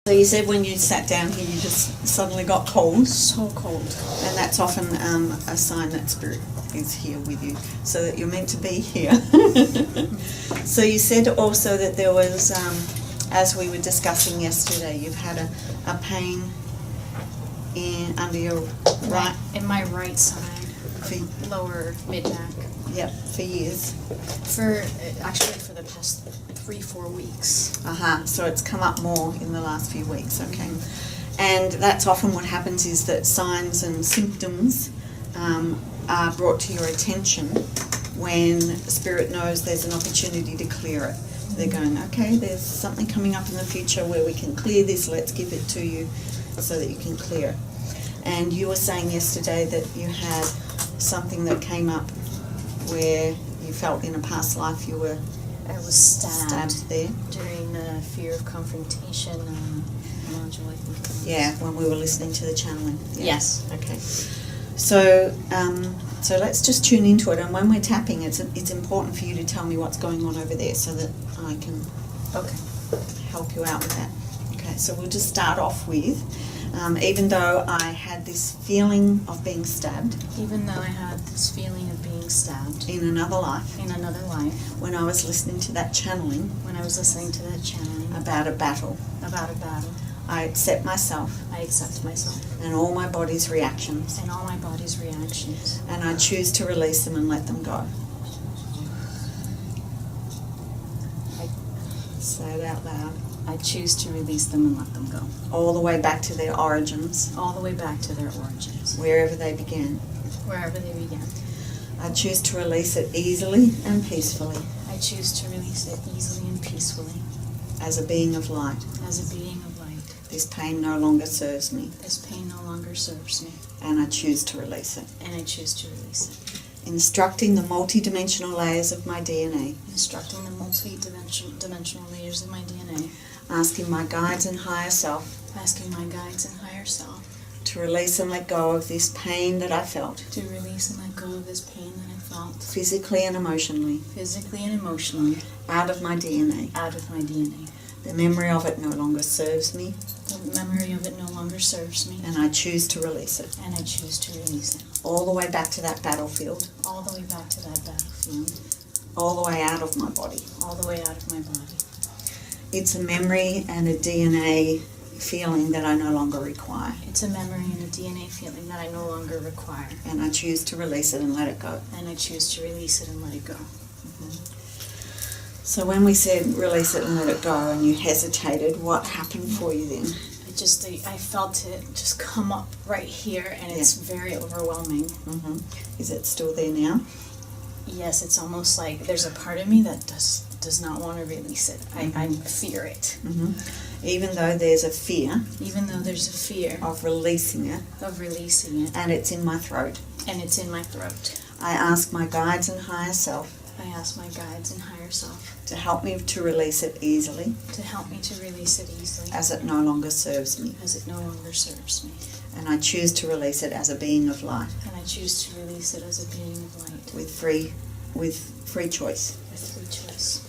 So you said when you sat down here you just suddenly got cold. So cold. And that's often a sign that spirit is here with you, so that you're meant to be here. So you said also that there was, as we were discussing yesterday, you've had a pain under your right... In my right side, lower mid-back. Yep, for years. Actually for the past 3-4 weeks. So it's come up more in the last few weeks, okay. And that's often what happens, is that signs and symptoms are brought to your attention when Spirit knows there's an opportunity to clear it. They're going, okay, there's something coming up in the future where we can clear this, let's give it to you so that you can clear it. And you were saying yesterday that you had something that came up where you felt in a past life you were stabbed there. During the fear of confrontation module, I think. Yeah, when we were listening to the channeling. Yeah. Yes. Okay. So let's just tune into it, and when we're tapping, it's important for you to tell me what's going on over there so that I can help you out with that. Okay, so we'll just start off with, even though I had this feeling of being stabbed. Even though I had this feeling of being stabbed. In another life. In another life. When I was listening to that channeling. When I was listening to that channeling. About a battle. About a battle. I accept myself. I accept myself. And all my body's reactions. And all my body's reactions. And I choose to release them and let them go. Say it out loud. I choose to release them and let them go. All the way back to their origins. All the way back to their origins. Wherever they began. Wherever they began. I choose to release it easily and peacefully. I choose to release it easily and peacefully. As a being of light. As a being of light. This pain no longer serves me. This pain no longer serves me. And I choose to release it. And I choose to release it. Instructing the multi-dimensional layers of my DNA. Instructing the multi-dimensional layers of my DNA. Asking my guides and higher self. Asking my guides and higher self. To release and let go of this pain that I felt. To release and let go of this pain that I felt. Physically and emotionally. Physically and emotionally. Out of my DNA. Out of my DNA. The memory of it no longer serves me. The memory of it no longer serves me. And I choose to release it. And I choose to release it. All the way back to that battlefield. All the way back to that battlefield. All the way out of my body. All the way out of my body. It's a memory and a DNA feeling that I no longer require. It's a memory and a DNA feeling that I no longer require. And I choose to release it and let it go. And I choose to release it and let it go. So when we said release it and let it go and you hesitated, what happened for you then? I felt it just come up right here, and it's very overwhelming. Is it still there now? Yes, it's almost like there's a part of me that does not want to release it. I fear it. Even though there's a fear. Even though there's a fear. Of releasing it. Of releasing it. And it's in my throat. And it's in my throat. I ask my guides and higher self. I ask my guides and higher self. To help me to release it easily. To help me to release it easily. As it no longer serves me. As it no longer serves me. And I choose to release it as a being of light. And I choose to release it as a being of light. With free choice. With free choice.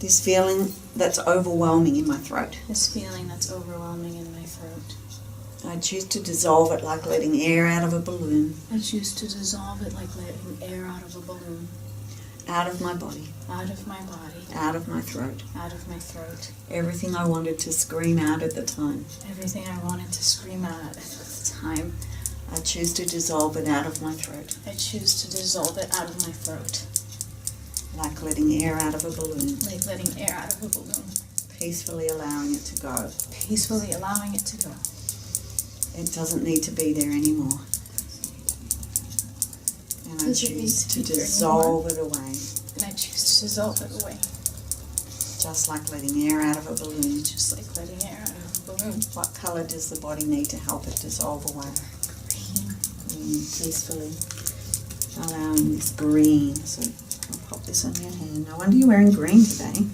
This feeling that's overwhelming in my throat. This feeling that's overwhelming in my throat. I choose to dissolve it like letting air out of a balloon. I choose to dissolve it like letting air out of a balloon. Out of my body. Out of my body. Out of my throat. Out of my throat. Everything I wanted to scream out at the time. Everything I wanted to scream out at the time. I choose to dissolve it out of my throat. I choose to dissolve it out of my throat. Like letting air out of a balloon. Like letting air out of a balloon. Peacefully allowing it to go. Peacefully allowing it to go. It doesn't need to be there anymore. And I choose to dissolve it away. And I choose to dissolve it away. Just like letting air out of a balloon. Just like letting air out of a balloon. What colour does the body need to help it dissolve away? Green. Green, peacefully allowing this green. So I'll pop this on your hand. No wonder you're wearing green today.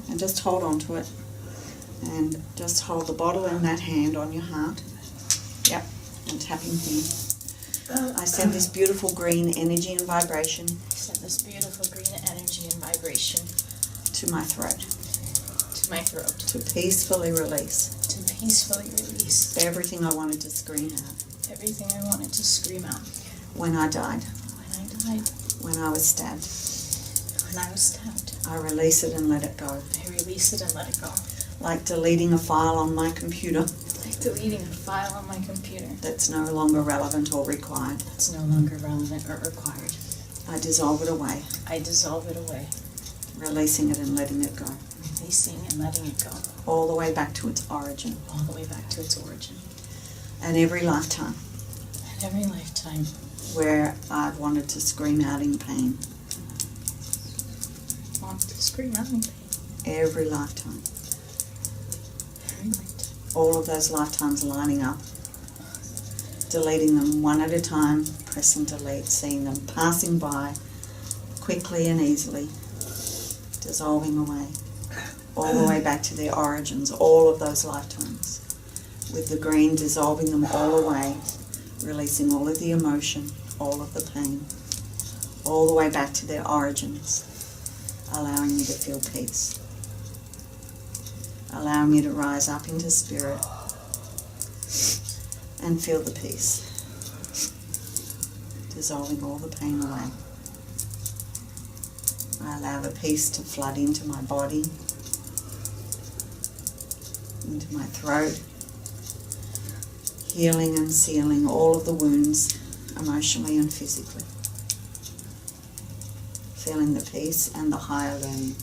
And just hold on to it. And just hold the bottle in that hand on your heart. Yep, and tapping here. I send this beautiful green energy and vibration. Send this beautiful green energy and vibration to my throat. To my throat. To peacefully release. To peacefully release. Everything I wanted to scream out. Everything I wanted to scream out. When I died. When I died. When I was stabbed. When I was stabbed. I release it and let it go. I release it and let it go. Like deleting a file on my computer. Like deleting a file on my computer. That's no longer relevant or required. That's no longer relevant or required. I dissolve it away. I dissolve it away. Releasing it and letting it go. Releasing and letting it go. All the way back to its origin. All the way back to its origin. And every lifetime. And every lifetime. Where I've wanted to scream out in pain. Want to scream out in pain. Every lifetime. Every lifetime. All of those lifetimes lining up. Deleting them one at a time. Press and delete. Seeing them passing by quickly and easily. Dissolving away. All the way back to their origins. All of those lifetimes. With the green dissolving them all away. Releasing all of the emotion. All of the pain. All the way back to their origins. Allowing me to feel peace. Allowing me to rise up into spirit and feel the peace. Dissolving all the pain away. I allow the peace to flood into my body, into my throat, healing and sealing all of the wounds, emotionally and physically. Feeling the peace and the higher learning.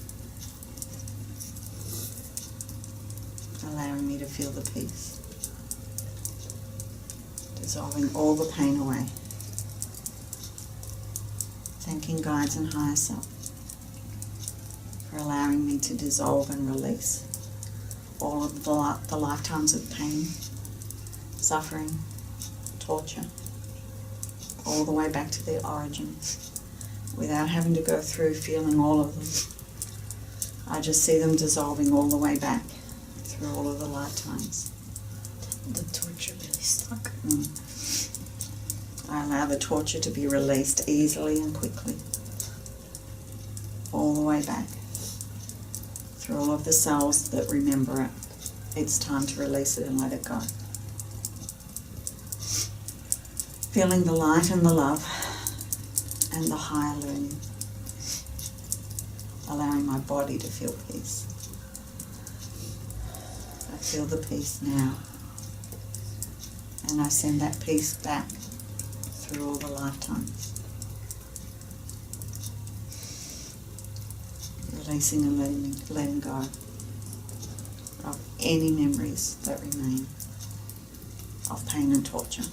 Allowing me to feel the peace. Dissolving all the pain away. Thanking guides and higher self for allowing me to dissolve and release all of the lifetimes of pain, suffering, torture, all the way back to their origins, without having to go through feeling all of them. I just see them dissolving all the way back through all of the lifetimes. The torture really stuck. I allow the torture to be released easily and quickly, all the way back through all of the cells that remember it. It's time to release it and let it go. Feeling the light and the love and the higher learning. Allowing my body to feel peace. I feel the peace now. And I send that peace back through all the lifetimes. Releasing and letting go of any memories that remain of pain and torture.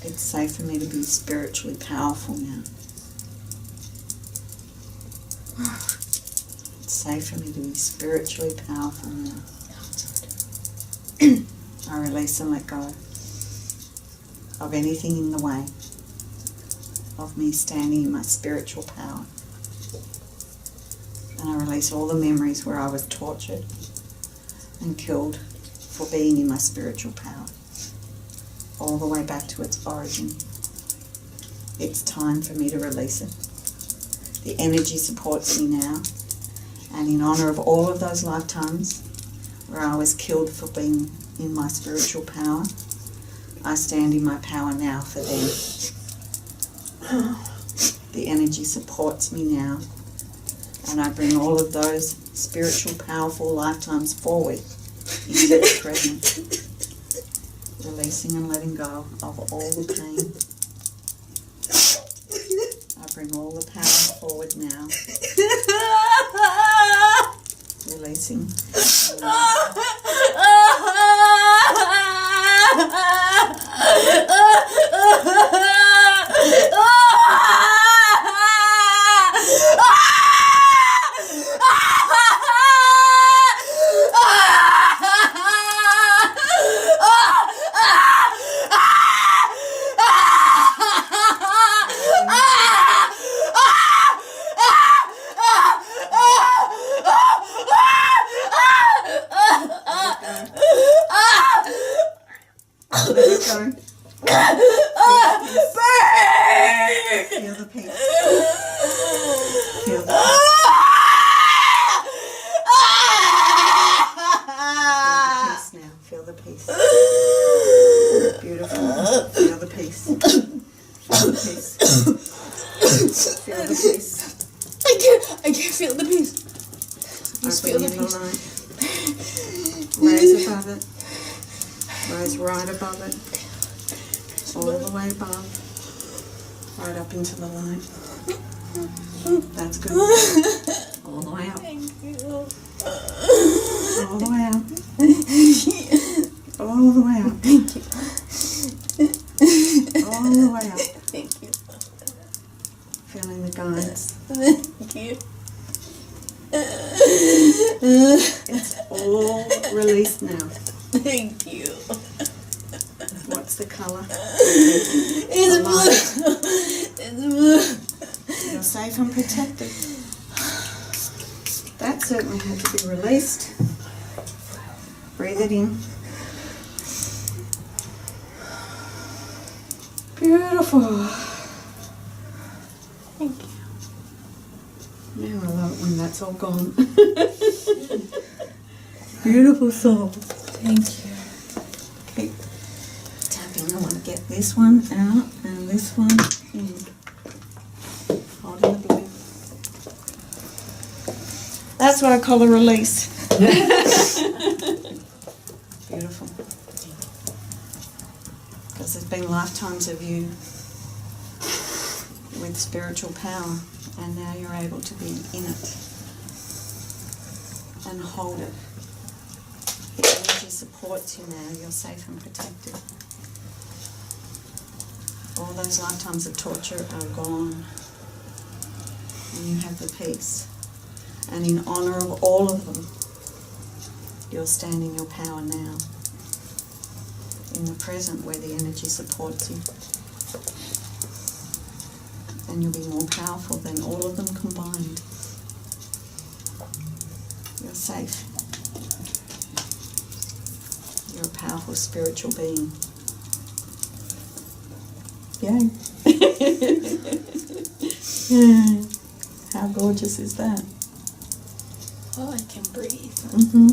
It's safe for me to be spiritually powerful now. It's safe for me to be spiritually powerful now. I release and let go of anything in the way of me standing in my spiritual power. And I release all the memories where I was tortured and killed for being in my spiritual power. All the way back to its origin. It's time for me to release it. The energy supports me now. And in honor of all of those lifetimes where I was killed for being in my spiritual power, I stand in my power now for them. The energy supports me now. And I bring all of those spiritual, powerful lifetimes forward into the present. Releasing and letting go of all the pain. I bring all the power forward now. Releasing. Feel the peace. Feel the peace. Feel the peace. Beautiful. Feel the peace. Feel the peace. Feel the peace. I can't feel the peace. Just feel the Open in peace. the light. Raise above it. Raise right above it. All the way above. Right up into the light. That's good. All the way up. All the way up. All the way up. Thank you. All the way up. Thank you. Feeling the guides. Thank you. It's all released now. Thank you. What's the colour? It's blue. It's blue. You're safe and protected. That certainly had to be released. Breathe it in. Beautiful. Thank you. Now I love it when that's all gone. Beautiful soul. Thank you. Keep tapping. I want to get this one out and this one in. Holding the blue. That's what I call a release. Beautiful. Because there's been lifetimes of you with spiritual power, and now you're able to be in it and hold it. The energy supports you now. You're safe and protected. All those lifetimes of torture are gone, and you have the peace. And in honour of all of them, you're standing your power now, in the present where the energy supports you. And you'll be more powerful than all of them combined. You're safe. You're a powerful spiritual being. Yay. How gorgeous is that? Oh, I can breathe. Mm-hmm.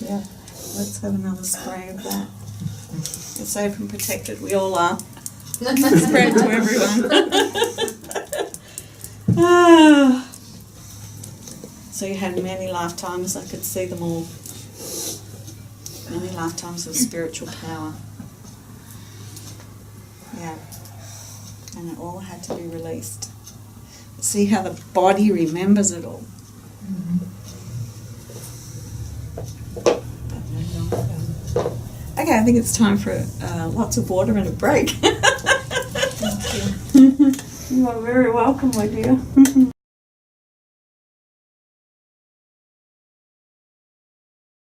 Yeah, let's have another spray of that. You're safe and protected. We all are. Spread to everyone. Ah. So you had many lifetimes. I could see them all. Many lifetimes of spiritual power. Yeah. And it all had to be released. See how the body remembers it all. Okay, I think it's time for lots of water and a break. Thank you. You are very welcome, my dear.